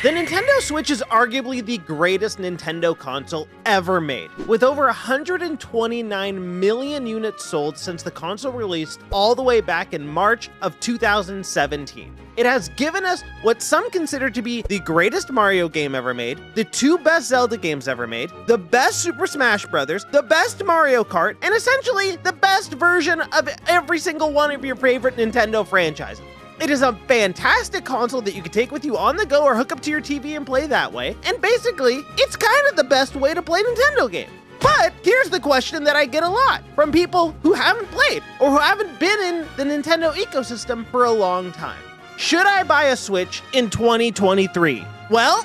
The Nintendo Switch is arguably the greatest Nintendo console ever made, with over 129 million units sold since the console released all the way back in March of 2017. It has given us what some consider to be the greatest Mario game ever made, the two best Zelda games ever made, the best Super Smash Bros., the best Mario Kart, and essentially the best version of every single one of your favorite Nintendo franchises. It is a fantastic console that you can take with you on the go or hook up to your TV and play that way, and basically, it's kind of the best way to play Nintendo games. But here's the question that I get a lot from people who haven't played or who haven't been in the Nintendo ecosystem for a long time. Should I buy a Switch in 2023? Well,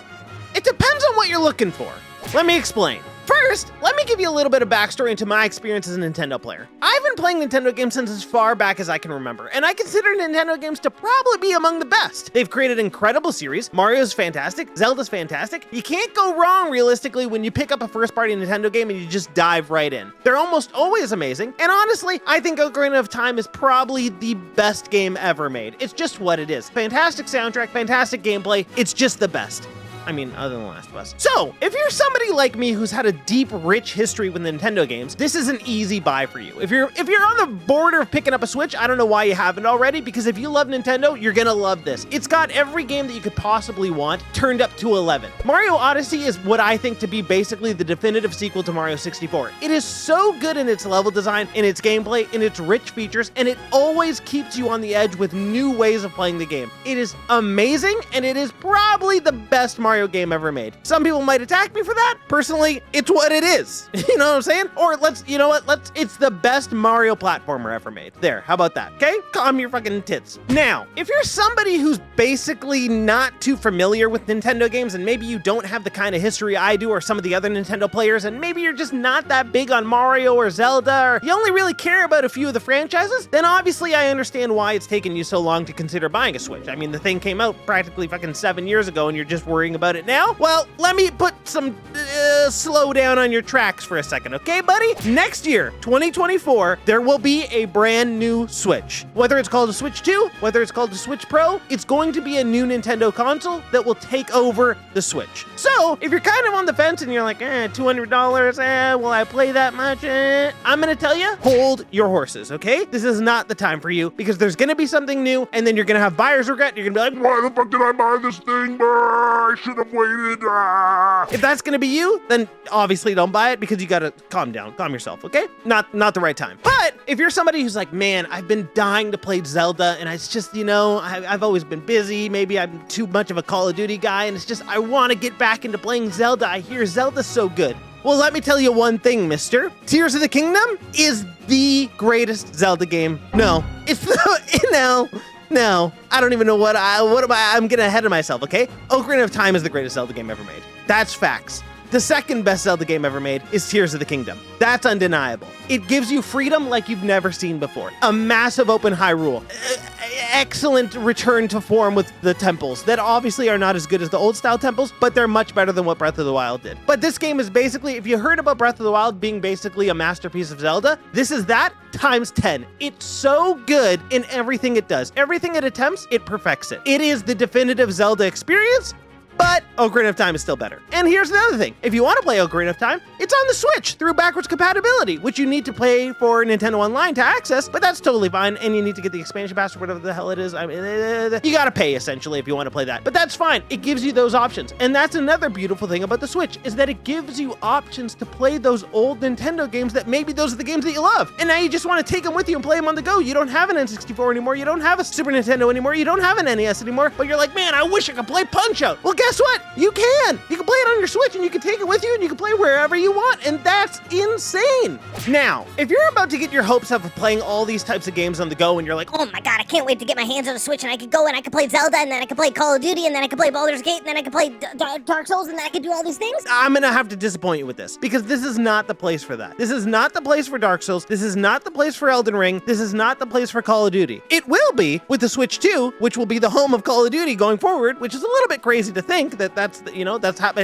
it depends on what you're looking for. Let me explain. First, let me give you a little bit of backstory into my experience as a Nintendo player. I've been playing Nintendo games since as far back as I can remember, and I consider Nintendo games to probably be among the best. They've created incredible series. Mario's fantastic, Zelda's fantastic. You can't go wrong realistically when you pick up a first-party Nintendo game and you just dive right in. They're almost always amazing, and honestly, I think Ocarina of Time is probably the best game ever made. It's just what it is. Fantastic soundtrack, fantastic gameplay, it's just the best. I mean, other than The Last of Us. So, if you're somebody like me who's had a deep, rich history with Nintendo games, this is an easy buy for you. If you're on the border of picking up a Switch, I don't know why you haven't already, because if you love Nintendo, you're gonna love this. It's got every game that you could possibly want turned up to 11. Mario Odyssey is what I think to be basically the definitive sequel to Mario 64. It is so good in its level design, in its gameplay, in its rich features, and it always keeps you on the edge with new ways of playing the game. It is amazing, and it is probably the best Mario game ever made. Some people might attack me for that. Personally, it's what it is. You know what I'm saying? Or it's the best Mario platformer ever made. There, how about that? Okay? Calm your fucking tits. Now, if you're somebody who's basically not too familiar with Nintendo games, and maybe you don't have the kind of history I do or some of the other Nintendo players, and maybe you're just not that big on Mario or Zelda, or you only really care about a few of the franchises, then obviously I understand why it's taken you so long to consider buying a Switch. I mean, the thing came out practically fucking 7 years ago, and you're just worrying about it now? Well, let me put some slow down on your tracks for a second, okay, buddy? Next year, 2024, there will be a brand new Switch. Whether it's called a Switch 2, whether it's called a Switch Pro, it's going to be a new Nintendo console that will take over the Switch. So, if you're kind of on the fence and you're like, $200, will I play that much? I'm gonna tell you, hold your horses, okay? This is not the time for you, because there's gonna be something new, and then you're gonna have buyer's regret. You're gonna be like, why the fuck did I buy this thing? I should have waited. If that's gonna be you, then obviously don't buy it, because you gotta calm down, calm yourself, okay? Not the right time. But if you're somebody who's like, man, I've been dying to play Zelda, and it's just, I've always been busy, maybe I'm too much of a Call of Duty guy, and it's just, I want to get back into playing Zelda. I hear Zelda's so good. Well, let me tell you one thing, mister. Tears of the Kingdom is the greatest Zelda game. No, it's No, I don't even know I'm getting ahead of myself, okay? Ocarina of Time is the greatest Zelda game ever made. That's facts. The second best Zelda game ever made is Tears of the Kingdom. That's undeniable. It gives you freedom like you've never seen before. A massive open Hyrule. Excellent return to form with the temples that obviously are not as good as the old style temples, but they're much better than what Breath of the Wild did. But this game is basically, if you heard about Breath of the Wild being basically a masterpiece of Zelda, this is that times 10. It's so good in everything it does. Everything it attempts, it perfects it. It is the definitive Zelda experience, but Ocarina of Time is still better. And here's another thing. If you want to play Ocarina of Time, it's on the Switch through backwards compatibility, which you need to play for Nintendo Online to access, but that's totally fine, and you need to get the expansion pass or whatever the hell it is. I mean, you gotta pay, essentially, if you want to play that. But that's fine. It gives you those options. And that's another beautiful thing about the Switch, is that it gives you options to play those old Nintendo games that maybe those are the games that you love. And now you just want to take them with you and play them on the go. You don't have an N64 anymore. You don't have a Super Nintendo anymore. You don't have an NES anymore. But you're like, man, I wish I could play Punch-Out! Well, guess what? You can! You can play it on your Switch, and you can take it with you, and you can play wherever you want, and that's insane! Now, if you're about to get your hopes up of playing all these types of games on the go, and you're like, oh my god, I can't wait to get my hands on a Switch, and I could go and I could play Zelda, and then I could play Call of Duty, and then I could play Baldur's Gate, and then I could play Dark Souls, and then I could do all these things? I'm gonna have to disappoint you with this, because this is not the place for that. This is not the place for Dark Souls. This is not the place for Elden Ring. This is not the place for Call of Duty. It will be with the Switch 2, which will be the home of Call of Duty going forward, which is a little bit crazy to think that there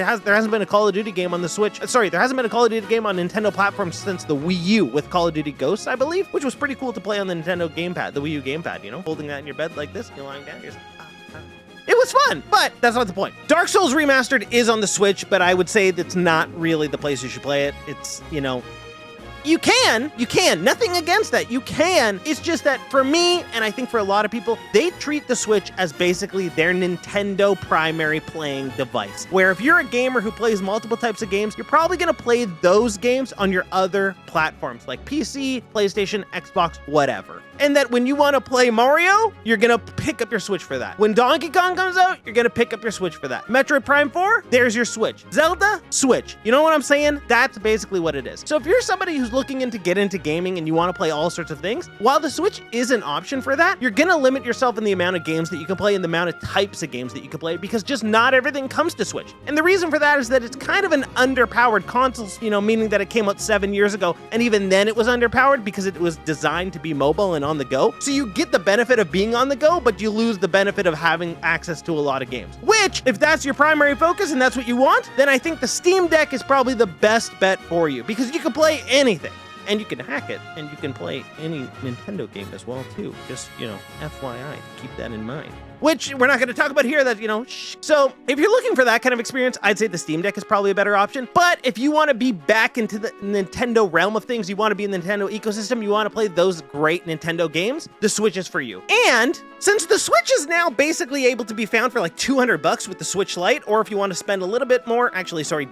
hasn't been a Call of Duty game on the Switch. Sorry, there hasn't been a Call of Duty game on Nintendo platforms since the Wii U with Call of Duty Ghosts, I believe, which was pretty cool to play on the Nintendo gamepad, the Wii U gamepad, holding that in your bed like this, you're lying down, you're just, It was fun, but that's not the point. Dark Souls Remastered is on the Switch, but I would say that's not really the place you should play it. It's, you can, nothing against that. You can. It's just that for me, and I think for a lot of people, they treat the Switch as basically their Nintendo primary playing device. Where if you're a gamer who plays multiple types of games, you're probably gonna play those games on your other platforms like PC, PlayStation, Xbox, whatever. And that when you want to play Mario, you're gonna pick up your Switch for that. When Donkey Kong comes out, you're gonna pick up your Switch for that. Metroid Prime 4, there's your Switch. Zelda, Switch. You know what I'm saying? That's basically what it is. So if you're somebody who's looking to get into gaming and you want to play all sorts of things, while the Switch is an option for that, you're gonna limit yourself in the amount of games that you can play and the amount of types of games that you can play because just not everything comes to Switch. And the reason for that is that it's kind of an underpowered console, meaning that it came out 7 years ago, and even then it was underpowered because it was designed to be mobile and on the go. So you get the benefit of being on the go, but you lose the benefit of having access to a lot of games. Which, if that's your primary focus and that's what you want, then I think the Steam Deck is probably the best bet for you because you can play anything. And you can hack it, and you can play any Nintendo game as well, too. Just, FYI, keep that in mind. Which we're not going to talk about here, So if you're looking for that kind of experience, I'd say the Steam Deck is probably a better option. But if you want to be back into the Nintendo realm of things, you want to be in the Nintendo ecosystem, you want to play those great Nintendo games, the Switch is for you. And since the Switch is now basically able to be found for like $200 with the Switch Lite, or if you want to spend a little bit more,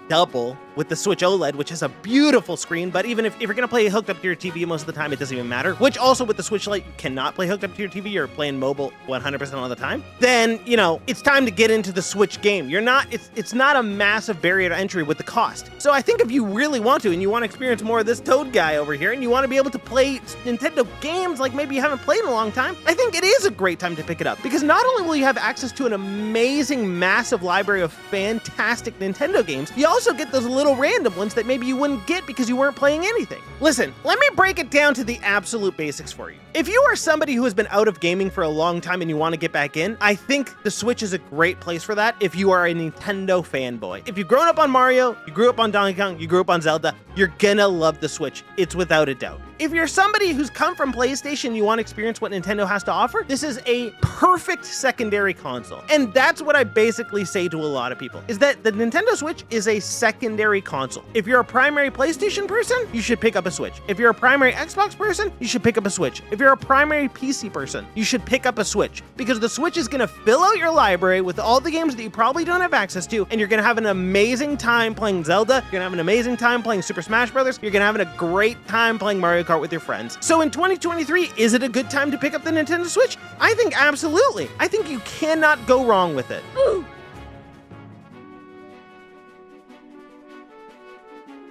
double with the Switch OLED, which has a beautiful screen, but even if you're going to play hooked up to your TV most of the time, it doesn't even matter, which also with the Switch Lite, you cannot play hooked up to your TV, you're playing mobile 100% of the time, then, it's time to get into the Switch game. It's not a massive barrier to entry with the cost. So I think if you really want to, and you want to experience more of this Toad guy over here, and you want to be able to play Nintendo games like maybe you haven't played in a long time, I think it is a great time to pick it up, because not only will you have access to an amazing, massive library of fantastic Nintendo games, you also get those little random ones that maybe you wouldn't get because you weren't playing anything. Listen, let me break it down to the absolute basics for you. If you are somebody who has been out of gaming for a long time and you want to get back in, I think the Switch is a great place for that if you are a Nintendo fanboy. If you've grown up on Mario, you grew up on Donkey Kong, you grew up on Zelda, you're gonna love the Switch. It's without a doubt. If you're somebody who's come from PlayStation, you want to experience what Nintendo has to offer, this is a perfect secondary console. And that's what I basically say to a lot of people, is that the Nintendo Switch is a secondary console. If you're a primary PlayStation person, you should pick up a Switch. If you're a primary Xbox person, you should pick up a Switch. If you're a primary PC person, you should pick up a Switch, because the Switch is going to fill out your library with all the games that you probably don't have access to, and you're going to have an amazing time playing Zelda, you're going to have an amazing time playing Super Smash Bros., you're going to have a great time playing Mario Kart with your friends. So in 2023, is it a good time to pick up the Nintendo Switch? I think absolutely. I think you cannot go wrong with it.